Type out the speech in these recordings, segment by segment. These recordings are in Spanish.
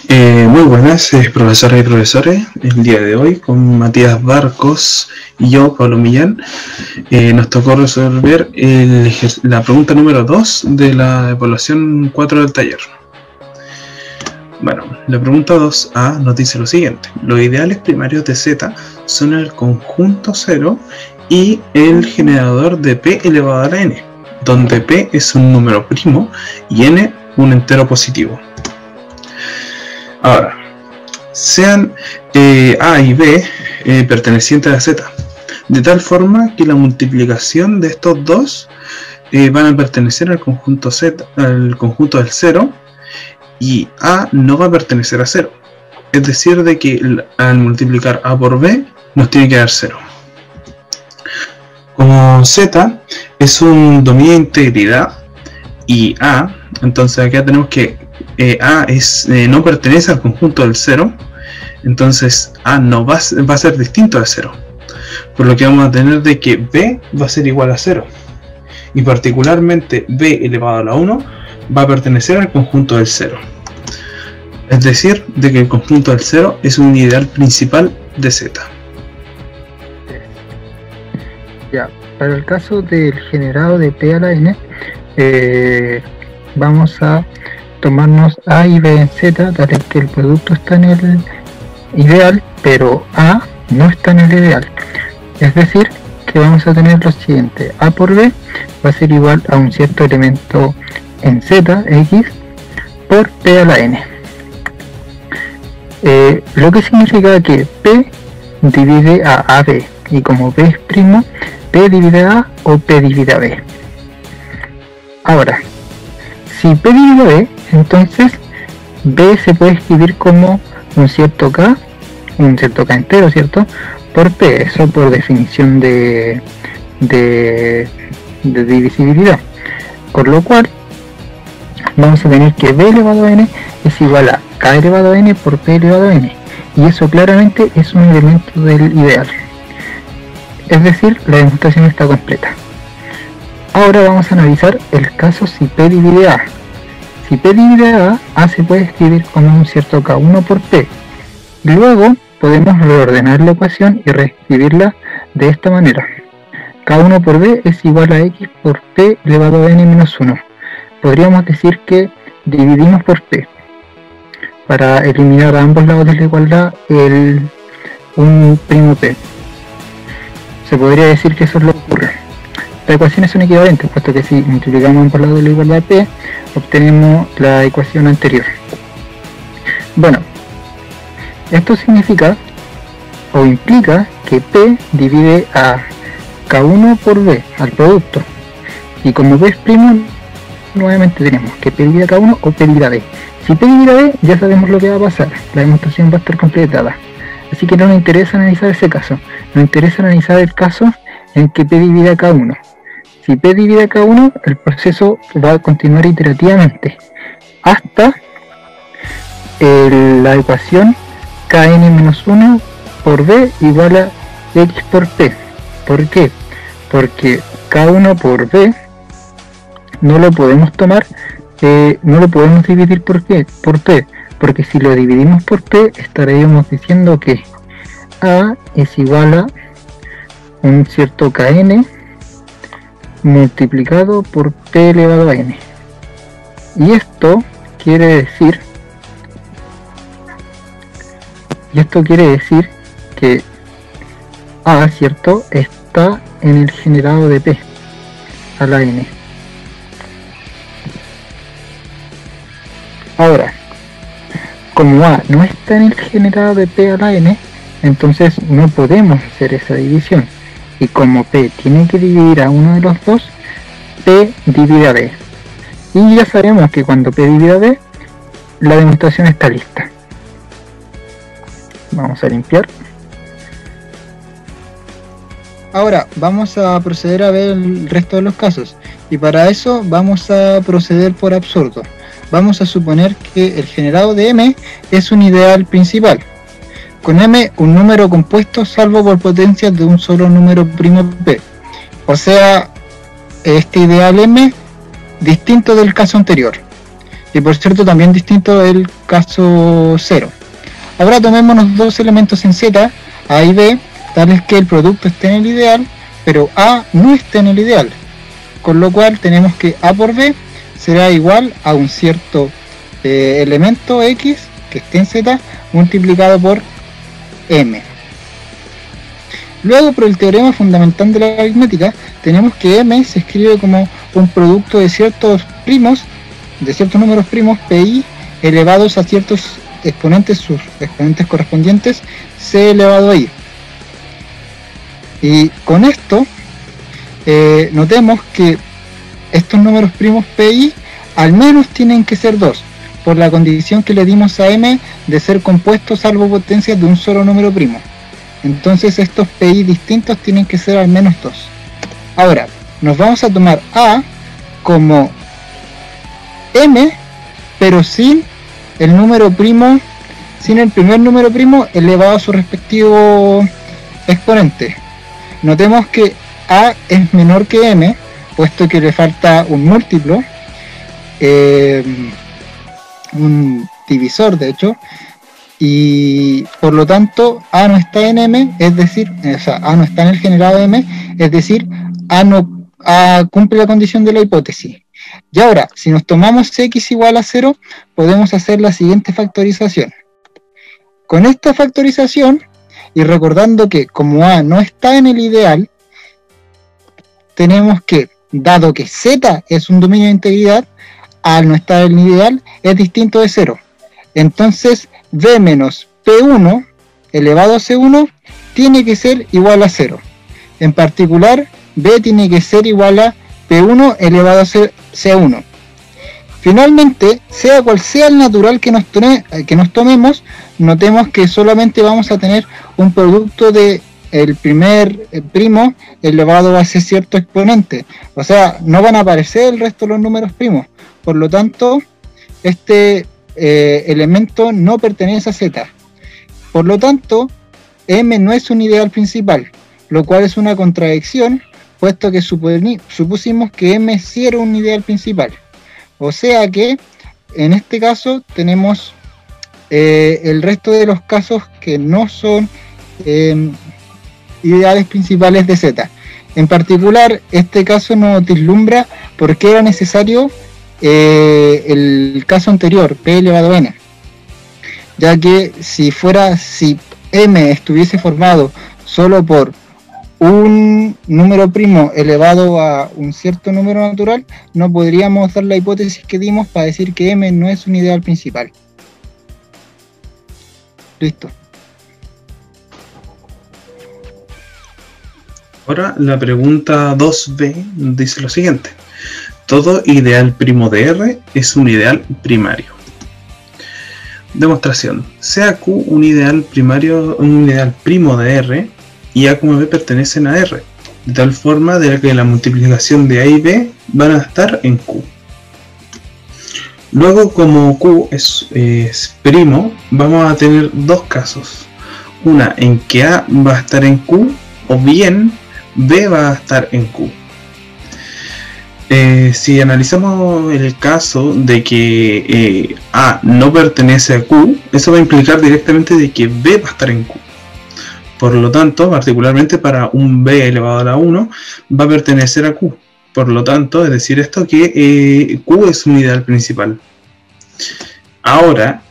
Muy buenas, profesoras y profesores. El día de hoy, con Matías Barcos y yo, Pablo Millán, nos tocó resolver la pregunta número 2 de la evaluación 4 del taller. Bueno, la pregunta 2A nos dice lo siguiente: los ideales primarios de Z son el conjunto 0 y el generador de P elevado a la n, donde P es un número primo y n un entero positivo. Ahora, sean A y B pertenecientes a Z, de tal forma que la multiplicación de estos dos van a pertenecer al conjunto Z, al conjunto del 0, y A no va a pertenecer a 0. Es decir, de que al multiplicar A por B nos tiene que dar 0. Como Z es un dominio de integridad y A, entonces acá tenemos que A no pertenece al conjunto del 0, entonces A no va a ser distinto de 0, por lo que vamos a tener de que B va a ser igual a 0, y particularmente B elevado a la 1 va a pertenecer al conjunto del 0, es decir, de que el conjunto del 0 es un ideal principal de Z. Ya, para el caso del generado de P a la n, vamos a tomarnos A y B en Z, dado que el producto está en el ideal, pero A no está en el ideal. Es decir, que vamos a tener lo siguiente: A por B va a ser igual a un cierto elemento en Z, X, por P a la n. Lo que significa que P divide a AB, y como B es primo, P divide a A o P divide a B. Ahora, si P divide a B, entonces B se puede escribir como un cierto K entero, ¿cierto? Por P, eso por definición de divisibilidad. Por lo cual, vamos a tener que B elevado a n es igual a K elevado a n por P elevado a n. Y eso claramente es un elemento del ideal. Es decir, la demostración está completa. Ahora vamos a analizar el caso si P divide A. Si P divide a A se puede escribir como un cierto K1 por P. Y luego podemos reordenar la ecuación y reescribirla de esta manera. K1 por B es igual a X por P elevado a n menos 1. Podríamos decir que dividimos por P para eliminar a ambos lados de la igualdad un primo P. Se podría decir que eso es lo que ocurre. Las ecuaciones son equivalentes, puesto que si multiplicamos ambos lados de la igualdad de P, obtenemos la ecuación anterior. Bueno, esto significa o implica que P divide a K1 por B, al producto. Y como B es primo, nuevamente tenemos que P divide a K1 o P divide a B. Si P divide a B, ya sabemos lo que va a pasar, la demostración va a estar completada. Así que no nos interesa analizar ese caso, nos interesa analizar el caso en que P divide a K1. Si P divide a K1, el proceso va a continuar iterativamente hasta la ecuación Kn-1 por B igual a X por P. ¿Por qué? Porque K1 por B no lo podemos tomar, no lo podemos dividir por P, porque si lo dividimos por P estaríamos diciendo que A es igual a un cierto Kn multiplicado por P elevado a n. Y esto quiere decir que A, ¿cierto?, está en el generado de P a la n. Ahora, como A no está en el generado de P a la n, entonces no podemos hacer esa división. Y como P tiene que dividir a uno de los dos, P divide a B. Y ya sabemos que cuando P divide a B, la demostración está lista. Vamos a limpiar. Ahora vamos a proceder a ver el resto de los casos. Y para eso vamos a proceder por absurdo. Vamos a suponer que el generado de M es un ideal principal. Con M un número compuesto salvo por potencias de un solo número primo P. O sea, este ideal M distinto del caso anterior. Y por cierto, también distinto el caso 0. Ahora tomémonos dos elementos en Z, A y B, tales que el producto esté en el ideal, pero A no esté en el ideal. Con lo cual tenemos que A por B será igual a un cierto elemento X que esté en Z multiplicado por M. Luego, por el teorema fundamental de la aritmética, tenemos que M se escribe como un producto de ciertos números primos PI elevados a ciertos exponentes, sus exponentes correspondientes, C elevado a I. Y con esto, notemos que estos números primos PI al menos tienen que ser 2, por la condición que le dimos a M de ser compuestos salvo potencias de un solo número primo. Entonces estos PI distintos tienen que ser al menos 2. Ahora, nos vamos a tomar A como M, pero sin el número primo, sin el primer número primo elevado a su respectivo exponente. Notemos que A es menor que M, puesto que le falta un múltiplo, un divisor de hecho, y por lo tanto A no está en M, es decir, A no está en el generado M, es decir, A cumple la condición de la hipótesis. Y ahora, si nos tomamos X igual a 0, podemos hacer la siguiente factorización. Con esta factorización, y recordando que como A no está en el ideal, tenemos que, dado que Z es un dominio de integridad, A al no estar en el ideal es distinto de 0. Entonces, B menos P1 elevado a C1 tiene que ser igual a 0. En particular, B tiene que ser igual a P1 elevado a C1. Finalmente, sea cual sea el natural que nos tomemos, notemos que solamente vamos a tener un producto de el primer primo elevado a ese cierto exponente. O sea, no van a aparecer el resto de los números primos. Por lo tanto, este elemento no pertenece a Z. Por lo tanto, M no es un ideal principal, lo cual es una contradicción, puesto que supusimos que M sí era un ideal principal. O sea que, en este caso, tenemos el resto de los casos que no son ideales principales de Z. En particular, este caso nos deslumbra porque era necesario el caso anterior, P elevado a N, ya que si M estuviese formado solo por un número primo elevado a un cierto número natural, no podríamos dar la hipótesis que dimos para decir que M no es un ideal principal. Listo. Ahora la pregunta 2b dice lo siguiente: todo ideal primo de R es un ideal primario. Demostración: sea Q un ideal primo de R y A como B pertenecen a R, de tal forma de que la multiplicación de A y B van a estar en Q. Luego, como Q es primo, vamos a tener dos casos: una en que A va a estar en Q, o bien B va a estar en Q. Si analizamos el caso de que A no pertenece a Q, eso va a implicar directamente de que B va a estar en Q. Por lo tanto, particularmente para un B elevado a la 1, va a pertenecer a Q. Por lo tanto, es decir esto que Q es un ideal principal. Ahora,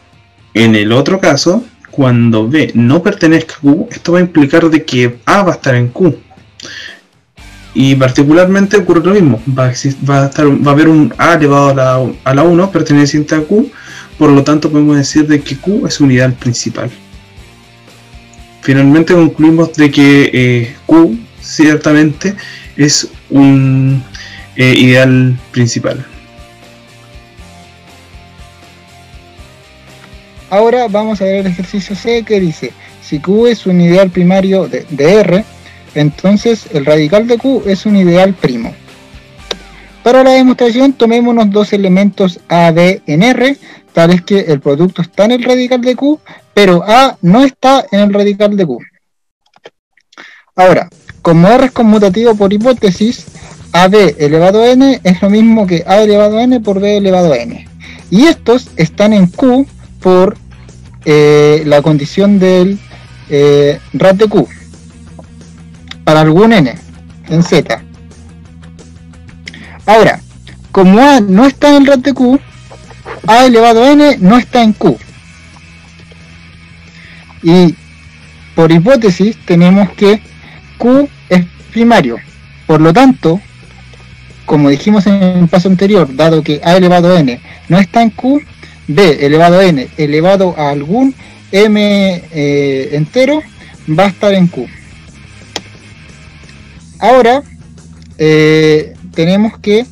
en el otro caso, cuando B no pertenezca a Q, esto va a implicar de que A va a estar en Q. Y particularmente ocurre lo mismo, va a haber un A elevado a la 1 perteneciente a Q, por lo tanto podemos decir de que Q es un ideal principal. Finalmente concluimos de que Q ciertamente es un ideal principal. Ahora vamos a ver el ejercicio C, que dice: si Q es un ideal primario de R, entonces el radical de Q es un ideal primo. Para la demostración, tomémonos dos elementos A, B en R, tales que el producto está en el radical de Q, pero A no está en el radical de Q. Ahora, como R es conmutativo por hipótesis, AB elevado a N es lo mismo que A elevado a N por B elevado a N. Y estos están en Q por la condición del RAT de Q para algún n en Z. Ahora, como A no está en el RAT de Q, A elevado a n no está en Q. Y por hipótesis tenemos que Q es primario. Por lo tanto, como dijimos en el paso anterior, dado que A elevado a n no está en Q, B elevado a n elevado a algún m entero va a estar en Q. Ahora tenemos que,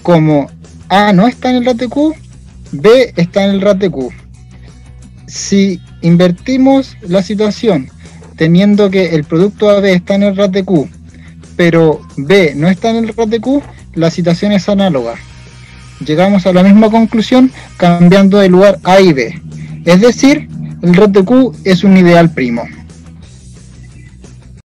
como A no está en el RAT de Q, B está en el RAT de Q. Si invertimos la situación teniendo que el producto AB está en el RAT de Q, pero B no está en el RAT de Q, la situación es análoga. Llegamos a la misma conclusión cambiando de lugar A y B. Es decir, el RAT de Q es un ideal primo.